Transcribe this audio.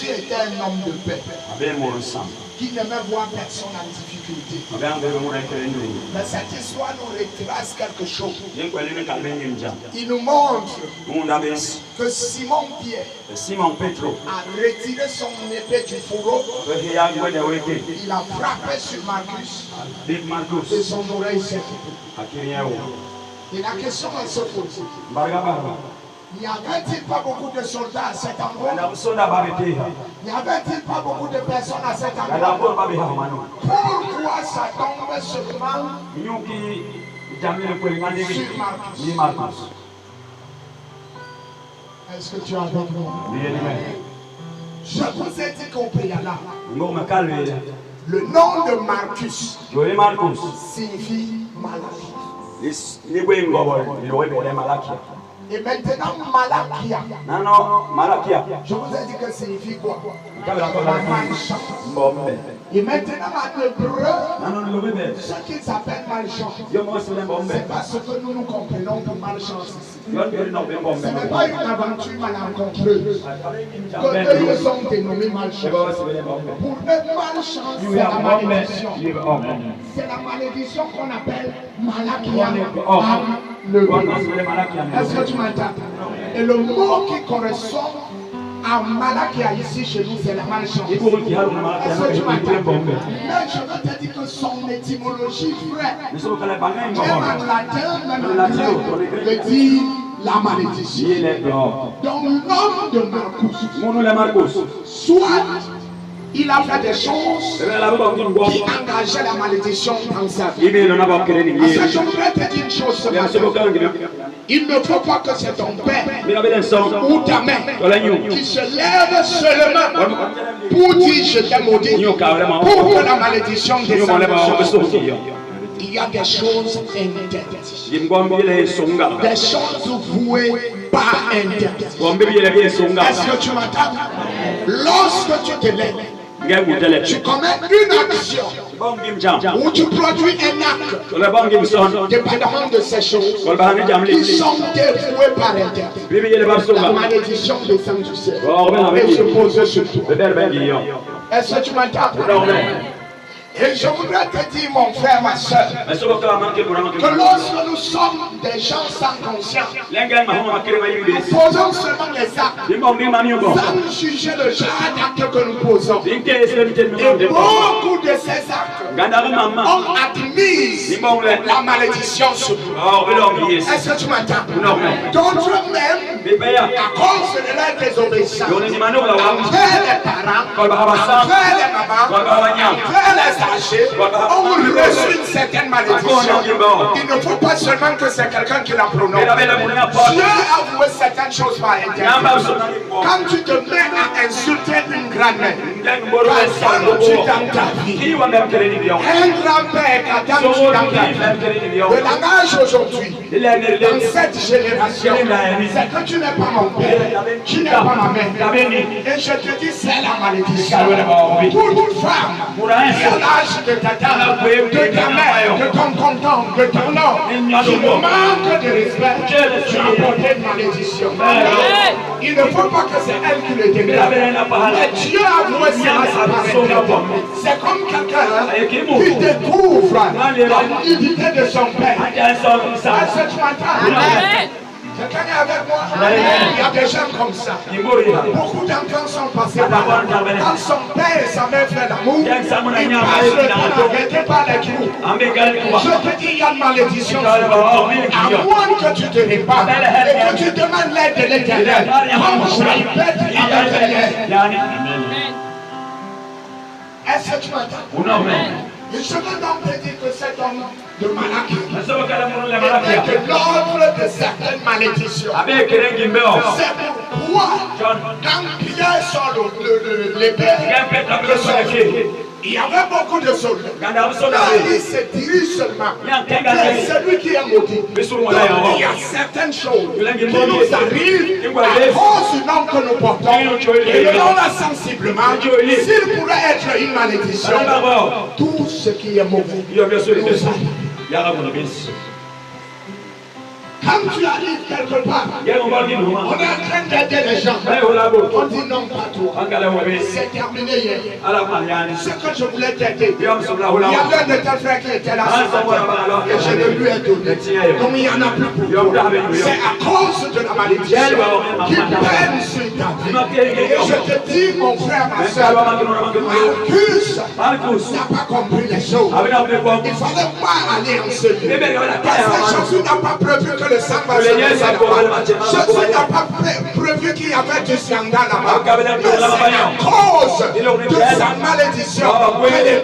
Jésus était un homme de paix qui n'aimait voir personne en difficulté. Mais cette histoire nous retrace quelque chose. Il nous montre que Simon-Pierre a retiré son épée du fourreau. Il a frappé sur Marcus et son oreille s'est coupée. Et la question elle se pose. N'y avait-il pas beaucoup de soldats à cet endroit? N'y avait-il pas beaucoup de personnes à cet endroit? Pourquoi ça tombe seulement sur Marcus? Est-ce que tu as avec moi? Je vous ai dit qu'au préalable, le nom de Marcus signifie Malachie. Et maintenant, Malakia, je vous ai dit que ça signifie quoi? La malchance. Et maintenant, en hébreu, ce qu'ils appellent malchance, ce n'est pas ce que nous comprenons comme malchance ici. Ce n'est pas une aventure malencontreuse que eux sont dénommés malchance. Pour eux, malchance, c'est la malédiction. C'est la malédiction qu'on appelle Malakia. Est-ce que tu m'entends? Et le mot qui correspond à Malakia ici chez nous, c'est la malchance. Est-ce que tu m'entends? Mais je veux te dire que son étymologie vraie, même en latin, même en grec, veut dire la malédiction. Donc l'homme de Marcus, soit il a fait des choses qui engageaient la malédiction dans sa vie. Je voudrais te dire une chose ce matin. Il ne faut pas que c'est ton père ou ta mère qui se lève seulement pour dire je t'ai maudit, pour que la malédiction descende sur toi. Il y a des choses interdites, des choses vouées par interdit. Est-ce que tu m'entends? Lorsque tu te lèves, tu commets une action où tu produis un acte, dépendamment de ces choses qui sont dévouées par interdit. La malédiction descend du ciel et se pose sur toi. Est-ce que tu m'entends? Et je voudrais te dire, mon frère, ma soeur, que lorsque nous sommes des gens sans conscience, nous posons seulement les actes, sans juger le genre d'actes que nous posons. Et beaucoup de ces actes ont admis la malédiction sur nous. Est-ce que tu m'entends? D'autres même, à cause de leur désobéissance, envers les parents, envers les mamans, envers les ont reçu une certaine malédiction. Il ne faut pas seulement que c'est quelqu'un qui la prononce. Dieu a voué certaines choses par interdit. Quand tu te mets à insulter une grand-mère, qu'attends-tu dans ta vie? Un grand-père, qu'attends-tu dans ta vie? Le langage aujourd'hui, dans cette génération, c'est que tu n'es pas mon père, tu n'es pas ma mère. Et je te dis, c'est la malédiction. Pour toute femme, de ta tante, de ta mère, de ton tonton, de ton homme, qui nous manque de respect, tu as porté une malédiction. Il ne faut pas que c'est elle qui le déclare. Mais Dieu a voué cela par interdit. C'est comme quelqu'un qui découvre la nudité de son père. Est-ce que tu m'entends? Quelqu'un est avec moi? Il y a des gens comme ça. Beaucoup d'enfants sont passés par là. Quand son père et sa mère font l'amour, ils passent le temps arrêté par les trous. Je te dis, il y a une malédiction. À moins que tu te répandes et que tu demandes l'aide de l'Éternel. Comme je répète avec l'aide. Est-ce que tu m'entends? Et je veux donc te dire que cet homme de Malachi était de l'ordre de certaines malédictions. C'est pourquoi quand Pierre sort l'épée de son pied, il y avait beaucoup de soldats. Là, il se dirige seulement vers celui qui est maudit. Donc, il y a certaines choses qui nous arrivent à cause du nom que nous portons. Et venons-là sensiblement. S'il pourrait être une malédiction, tout ce qui est mauvais nous arrive. Quand tu arrives quelque part, on est en train d'aider les gens. On dit non, pas toi. C'est terminé hier. Ce que je voulais t'aider, il y avait un de tes frères qui était là et je le lui ai donné. Comme il n'y en a plus pour toi. C'est à cause de la malédiction qui peine sur ta vie. Et je te dis, mon frère, ma soeur, Marcus n'a pas compris les choses. Il ne fallait pas aller en celui. Parce que Jésus n'a pas prévu que le sang va se passer là-bas. Jésus n'a pas prévu qu'il y avait du scandale là-bas. Mais c'est à cause de sa malédiction que les